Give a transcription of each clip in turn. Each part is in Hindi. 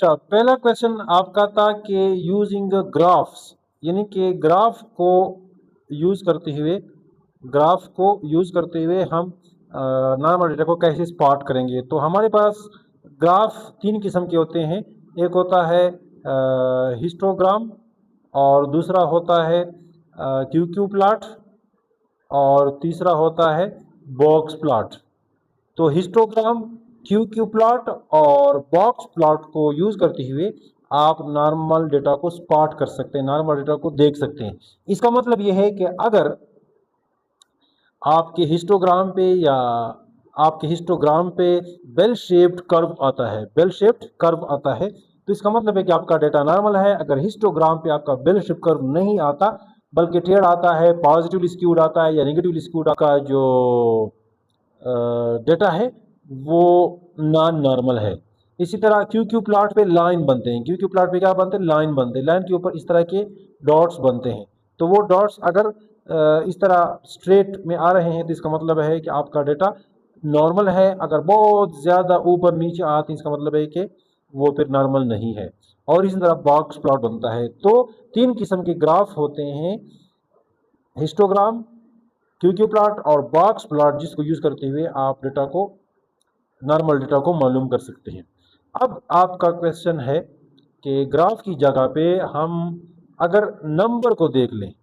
अच्छा, पहला क्वेश्चन आपका था कि यूजिंग ग्राफ्स, यानी कि ग्राफ को यूज करते हुए हम नॉर्मल डेटा को कैसे स्पॉट करेंगे। तो हमारे पास ग्राफ तीन किस्म के होते हैं। एक होता है हिस्टोग्राम, और दूसरा होता है क्यू क्यू प्लॉट, और तीसरा होता है बॉक्स प्लॉट। तो हिस्टोग्राम, क्यू क्यू प्लॉट और बॉक्स प्लॉट को यूज करते हुए आप नॉर्मल डेटा को स्पॉट कर सकते हैं, नॉर्मल डेटा को देख सकते हैं। इसका मतलब यह है कि अगर आपके हिस्टोग्राम पे बेल शेप्ड कर्व आता है, तो इसका मतलब है कि आपका डेटा नॉर्मल है। अगर हिस्टोग्राम पे आपका बेल शेप्ड कर्व नहीं आता, बल्कि टेढ़ आता है, पॉजिटिवली स्क्यूड आता है या नेगेटिवली स्क्यूड, का जो डेटा है वो नॉन नॉर्मल है। इसी तरह क्यू क्यू प्लॉट पे लाइन बनते हैं। क्यू क्यू प्लॉट पे क्या बनते हैं? लाइन बनते हैं। लाइन के ऊपर इस तरह के डॉट्स बनते हैं। तो वो डॉट्स अगर इस तरह स्ट्रेट में आ रहे हैं तो इसका मतलब है कि आपका डेटा नॉर्मल है। अगर बहुत ज़्यादा ऊपर नीचे आते हैं इसका मतलब है कि वो फिर नॉर्मल नहीं है। और इसी तरह बॉक्स प्लॉट बनता है। तो तीन किस्म के ग्राफ होते हैं, हिस्टोग्राम, क्यू क्यू प्लॉट और बॉक्स प्लॉट, जिसको यूज करते हुए आप नॉर्मल डेटा को मालूम कर सकते हैं। अब आपका क्वेश्चन है कि ग्राफ की जगह पे हम अगर नंबर को देख लें,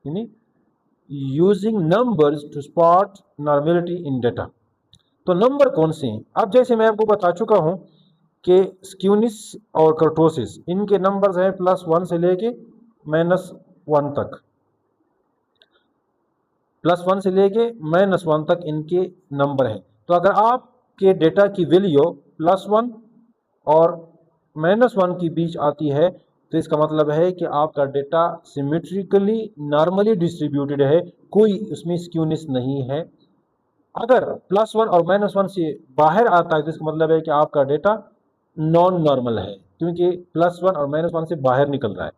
यानी using numbers to spot normality in data, तो नंबर कौन से हैं? अब जैसे मैं आपको बता चुका हूं कि स्क्यूनिस और कर्टोसिस, इनके नंबर्स हैं +1 से लेके -1 तक। +1 से लेके -1 तक इनके नंबर हैं। तो अगर आपके डेटा की वैल्यू +1 और -1 के बीच आती है तो इसका मतलब है कि आपका डेटा सिमेट्रिकली नॉर्मली डिस्ट्रीब्यूटेड है, कोई उसमें स्क्यूनेस नहीं है। अगर +1 और -1 से बाहर आता है तो इसका मतलब है कि आपका डेटा नॉन नॉर्मल है, क्योंकि +1 और -1 से बाहर निकल रहा है।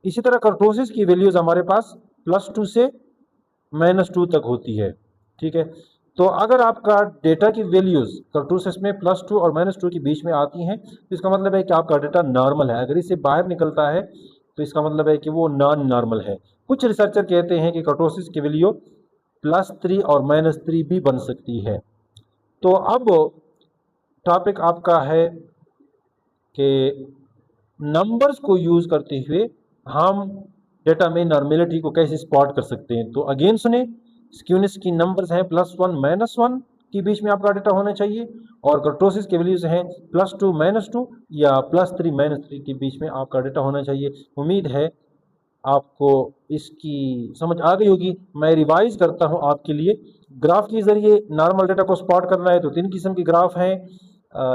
इसी तरह कर्टोसिस की वैल्यूज हमारे पास +2 से -2 तक होती है। ठीक है, तो अगर आपका डेटा की वैल्यूज कर्टोसिस में +2 और -2 के बीच में आती हैं तो इसका मतलब है कि आपका डेटा नॉर्मल है। अगर इससे बाहर निकलता है तो इसका मतलब है कि वो नॉन नॉर्मल है। कुछ रिसर्चर कहते हैं कि कर्टोसिस की वैल्यू +3 और -3 भी बन सकती है। तो अब टॉपिक आपका है कि नंबर्स को यूज करते हुए हम डेटा में नॉर्मेलिटी को कैसे स्पॉट कर सकते हैं। तो अगेन सुने, स्क्यूनेस की नंबर्स हैं +1 -1 के बीच में आपका डेटा होना चाहिए, और कर्टोसिस के वैल्यूज हैं +2 -2 या +3 -3 के बीच में आपका डेटा होना चाहिए। उम्मीद है आपको इसकी समझ आ गई होगी। मैं रिवाइज करता हूं आपके लिए। ग्राफ के जरिए नॉर्मल डेटा को स्पॉट करना है तो तीन किस्म के ग्राफ हैं,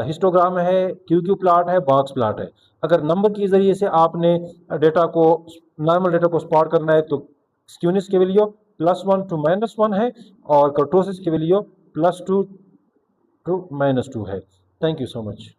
हिस्टोग्राम है, क्यू क्यू प्लॉट है, बॉक्स प्लॉट है। अगर नंबर के जरिए से आपने डेटा को नॉर्मल डेटा को स्पॉट करना है तो स्क्यूनेस की वैल्यू +1 to -1 है, और कर्टोसिस की वैल्यू +2 to -2 है। Thank you so much.